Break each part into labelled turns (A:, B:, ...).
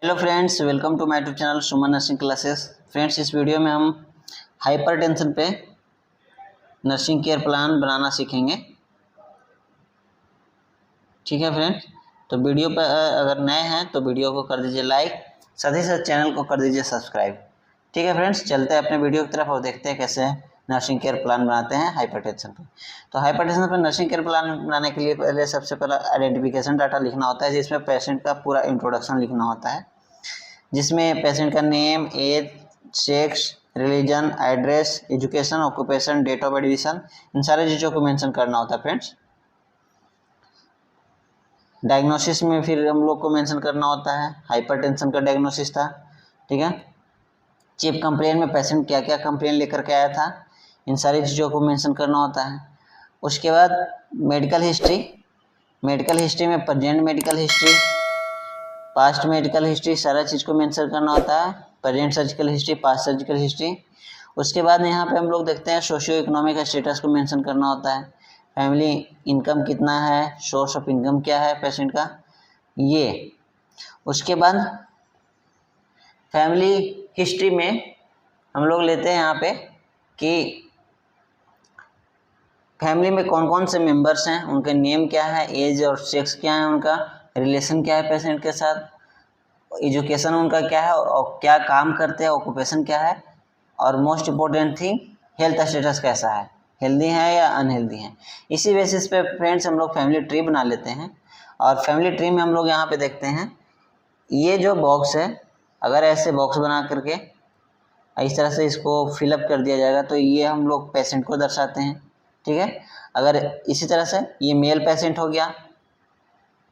A: Hello friends, welcome to my YouTube channel Suman nursing classes. Friends, इस video में हम hypertension पे नर्सिंग केयर प्लान बनाना सीखेंगे। ठीक है फ्रेंड्स, तो वीडियो पर अगर नए हैं तो वीडियो को कर दीजिए लाइक, साथ ही साथ चैनल को कर दीजिए सब्सक्राइब। ठीक है फ्रेंड्स, चलते हैं अपने वीडियो की तरफ और देखते हैं कैसे नर्सिंग केयर प्लान बनाते हैं हाइपरटेंशन पे। तो हाइपरटेंशन पर नर्सिंग केयर प्लान बनाने के लिए पहले सबसे पहला आइडेंटिफिकेशन डाटा लिखना होता है, जिसमें पेशेंट का पूरा इंट्रोडक्शन लिखना होता है, जिसमें पेशेंट का name, age, sex, religion, address, education, occupation, date of admission, इन सारे चीज़ों को मेंशन करना होता है फ्रेंड्स। डायग्नोसिस में फिर हम लोग को मेंशन करना होता है, हाइपरटेंशन का डायग्नोसिस था। ठीक है, चीफ कंप्लेन में पेशेंट क्या क्या कंप्लेन लेकर के आया था, इन सारी चीज़ों को मेंशन करना होता है। उसके बाद मेडिकल हिस्ट्री में present medical history, past medical history, सारा चीज़ को मेंशन करना होता है, present surgical history, past surgical history. उसके बाद यहाँ पे हम लोग देखते हैं सोशियो इकोनॉमिक स्टेटस को मेंशन करना होता है, फैमिली इनकम कितना है, सोर्स ऑफ इनकम क्या है पेशेंट का, ये। उसके बाद फैमिली हिस्ट्री में हम लोग लेते हैं यहाँ पे कि फैमिली में कौन कौन से मेंबर्स हैं, उनके नेम क्या है, एज और सेक्स क्या है, उनका रिलेशन क्या है पेशेंट के साथ, एजुकेशन उनका क्या है और क्या काम करते हैं, ऑक्यूपेशन क्या है, और most important thing health status कैसा है, हेल्दी है या अनहेल्दी है। इसी बेसिस पे फ्रेंड्स हम लोग फैमिली ट्री बना लेते हैं। और फैमिली ट्री में हम लोग यहाँ पे देखते हैं, ये जो बॉक्स है, अगर ऐसे बॉक्स बना करके इस तरह से इसको फिलअप कर दिया जाएगा तो ये हम लोग पेशेंट को दर्शाते हैं। ठीक है, अगर इसी तरह से ये मेल पेशेंट हो गया,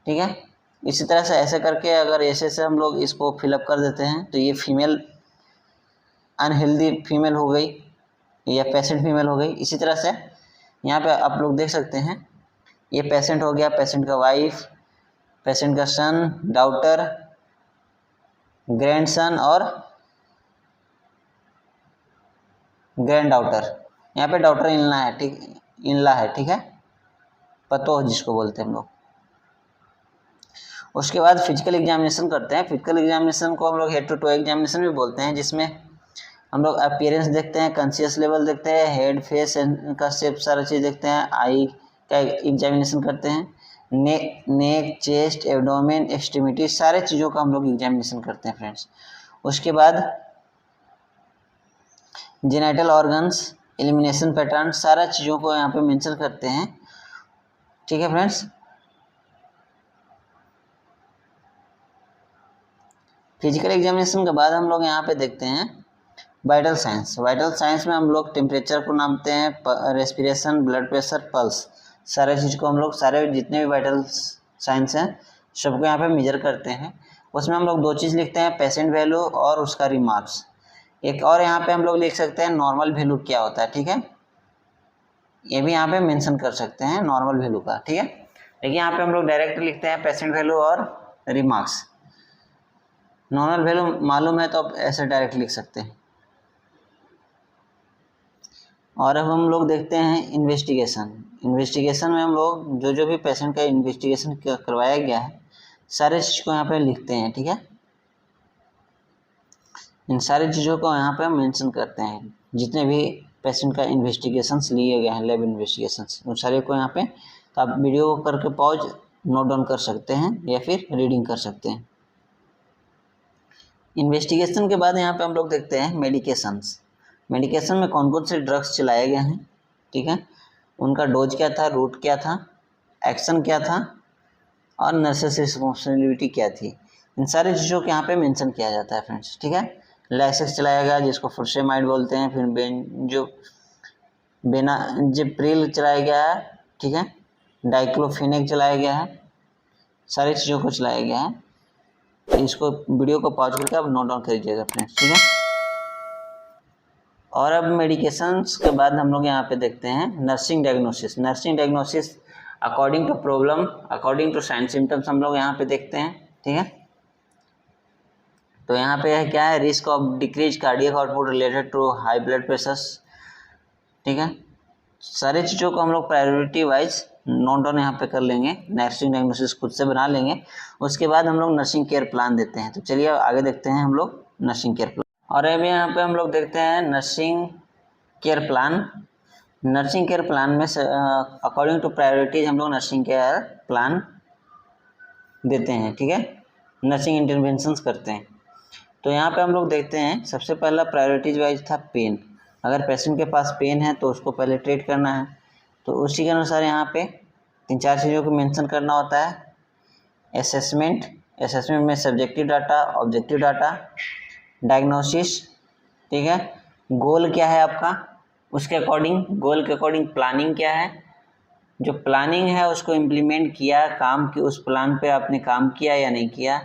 A: ठीक है, इसी तरह से ऐसे करके अगर ऐसे से हम लोग इसको फिलअप कर देते हैं तो ये फीमेल अनहेल्दी फीमेल हो गई या पेशेंट फीमेल हो गई। इसी तरह से यहाँ पे आप लोग देख सकते हैं, ये पेशेंट हो गया, पेशेंट का वाइफ, पेशेंट का सन, डॉटर, ग्रैंडसन और ग्रैंड डॉटर। यहाँ पे डॉटर इनला है, ठीक है, पतो जिसको बोलते हैं हम लोग। उसके बाद फिजिकल एग्जामिनेशन करते हैं। फिजिकल एग्जामिनेशन को हम लोग हेड टू टो एग्जामिनेशन भी बोलते हैं, जिसमें हम लोग अपीयरेंस देखते हैं, कॉन्शियस लेवल देखते हैं, हेड फेस का शेप सारा चीज़ देखते हैं, आई का एग्जामिनेशन करते हैं, नेक, चेस्ट, एब्डोमेन, एक्सट्रीमिटी, सारे चीज़ों का हम लोग एग्जामिनेशन करते हैं फ्रेंड्स। उसके बाद जेनिटल ऑर्गन्स, एलिमिनेशन पैटर्न, सारा चीज़ों को यहाँ पे मेंशन करते हैं। ठीक है फ्रेंड्स, फिजिकल एग्जामिनेशन के बाद हम लोग यहाँ पे देखते हैं वाइटल साइंस। वाइटल साइंस में हम लोग टेम्परेचर को नापते हैं, रेस्पिरेशन, ब्लड प्रेशर, पल्स, सारे चीज़ को हम लोग, सारे जितने भी वाइटल साइंस हैं सबको यहाँ पे मेजर करते हैं। उसमें हम लोग दो चीज़ लिखते हैं, पेशेंट वैल्यू और उसका रिमार्क्स। एक और यहाँ पे हम लोग लिख सकते हैं नॉर्मल वैल्यू क्या होता है। ठीक है, ये भी यहाँ पे मेंशन कर सकते हैं नॉर्मल वैल्यू का। ठीक है, लेकिन यहाँ पे हम लोग डायरेक्ट लिखते हैं पेशेंट वैल्यू और रिमार्क्स। नॉर्मल वैल्यू मालूम है तो आप ऐसे डायरेक्ट लिख सकते हैं। और अब हम लोग देखते हैं इन्वेस्टिगेशन में हम लोग जो जो भी पेशेंट का इन्वेस्टिगेशन करवाया गया है सारे चीज़ को यहाँ पे लिखते हैं। ठीक है, इन सारी चीज़ों को यहाँ पे हम मेंशन करते हैं, जितने भी पेशेंट का इन्वेस्टिगेशंस लिए गए हैं, लैब इन्वेस्टिगेशंस, उन सारे को यहाँ पे, तो आप वीडियो को करके पॉज नोट डाउन कर सकते हैं या फिर रीडिंग कर सकते हैं। इन्वेस्टिगेशन के बाद यहाँ पे हम लोग देखते हैं मेडिकेशन में कौन कौन से ड्रग्स चलाए गए हैं। ठीक है, उनका डोज क्या था, रूट क्या था, एक्शन क्या था और नर्सेस रिस्पॉन्सिबिलिटी क्या थी, इन सारी चीज़ों को यहाँ पे मेंशन किया जाता है फ्रेंड्स। ठीक है, लैक्सेस चलाया गया जिसको फुरसेमाइड बोलते हैं, फिर बेनाजिप्रिल चलाया गया है। ठीक है, डाइक्लोफेनेक चलाया गया है, सारी चीज़ों को चलाया गया है। तो इसको वीडियो को पॉज करके आप नोट डाउन कर लीजिएगा फ्रेंड्स। ठीक है, और अब मेडिकेशंस के बाद हम लोग यहाँ पे देखते हैं nursing diagnosis according to problem, according to sign symptoms हम लोग यहाँ पे देखते हैं। ठीक है, तो यहाँ पे क्या है, risk of decrease cardiac output related to high blood pressure. ठीक है, सारी चीज़ों को हम लोग प्रायोरिटी वाइज नोट डाउन यहाँ पे कर लेंगे, नर्सिंग डायग्नोसिस खुद से बना लेंगे। उसके बाद हम लोग नर्सिंग केयर प्लान देते हैं। तो चलिए आगे देखते हैं हम लोग नर्सिंग केयर प्लान। और अभी यहाँ पे हम लोग देखते हैं nursing care plan. Nursing care plan में अकॉर्डिंग टू प्रायोरिटीज हम लोग नर्सिंग केयर प्लान देते हैं, ठीक है, नर्सिंग इंटरवेंशंस करते हैं। तो यहाँ पे हम लोग देखते हैं सबसे पहला प्रायोरिटीज वाइज था पेन। अगर पेशेंट के पास पेन है तो उसको पहले ट्रीट करना है। तो उसी के अनुसार यहाँ पे 3-4 चीज़ों को मेंशन करना होता है। असेसमेंट में subjective data, objective data, diagnosis, ठीक है, गोल क्या है आपका, उसके अकॉर्डिंग गोल के अकॉर्डिंग प्लानिंग क्या है, जो प्लानिंग है उसको इम्प्लीमेंट किया, काम की उस प्लान पे आपने काम किया या नहीं किया,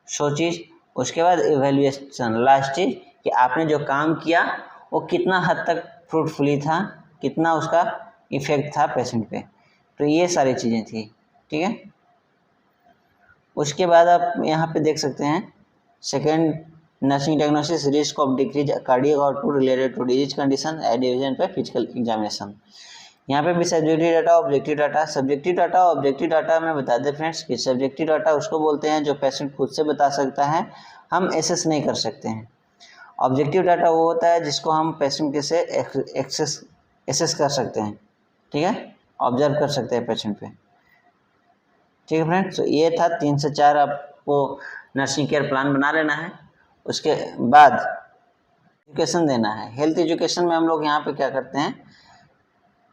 A: सो चीज़। उसके बाद इवेल्युएशन, लास्ट चीज़ कि आपने जो काम किया वो कितना हद तक फ्रूटफुली था, कितना उसका इफेक्ट था पेशेंट पे। तो ये सारी चीज़ें थी, ठीक है। उसके बाद आप यहाँ पे देख सकते हैं second nursing diagnosis, risk of decrease cardiac output related to disease condition at division पे फिजिकल एग्जामिनेशन। यहाँ पे भी subjective data, objective data. Subjective data objective data में बता दें फ्रेंड्स कि सब्जेक्टिव डाटा उसको बोलते हैं जो पेशेंट खुद से बता सकता है, हम एसेस नहीं कर सकते हैं। ऑब्जेक्टिव डाटा वो होता है जिसको हम पेशेंट के से एसेस कर सकते हैं, ठीक है, ऑब्जर्व कर सकते हैं पेशेंट पे, ठीक है फ्रेंड्स। तो ये था 3 से 4 आपको नर्सिंग केयर प्लान बना लेना है। उसके बाद एजुकेशन देना है। हेल्थ एजुकेशन में हम लोग यहाँ पे क्या करते हैं,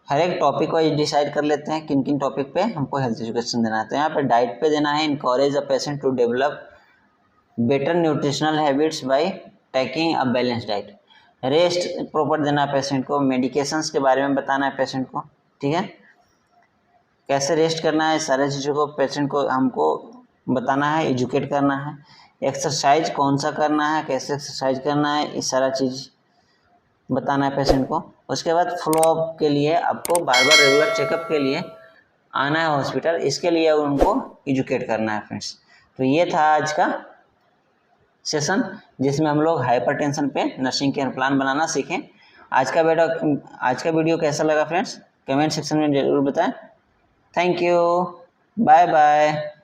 A: हर एक टॉपिक को डिसाइड कर लेते हैं किन किन टॉपिक पे हमको हेल्थ एजुकेशन देना है। तो यहाँ पे डाइट पे देना है, encourage a patient to develop better nutritional habits by taking a balance diet. Rest proper देना है पेशेंट को, मेडिकेशंस के बारे में बताना है पेशेंट को, ठीक है, कैसे रेस्ट करना है, सारे चीज़ों को पेशेंट को हमको बताना है, एजुकेट करना है। एक्सरसाइज कौन सा करना है, कैसे एक्सरसाइज करना है, ये सारा चीज़ बताना है पेशेंट को। उसके बाद फॉलोअप के लिए आपको बार बार रेगुलर चेकअप के लिए आना है हॉस्पिटल, इसके लिए उनको एजुकेट करना है फ्रेंड्स। तो ये था आज का सेशन जिसमें हम लोग हाइपरटेंशन पे नर्सिंग केयर प्लान बनाना सीखें। आज का वीडियो कैसा लगा फ्रेंड्स, कमेंट सेक्शन में जरूर बताएं। Thank you, bye bye.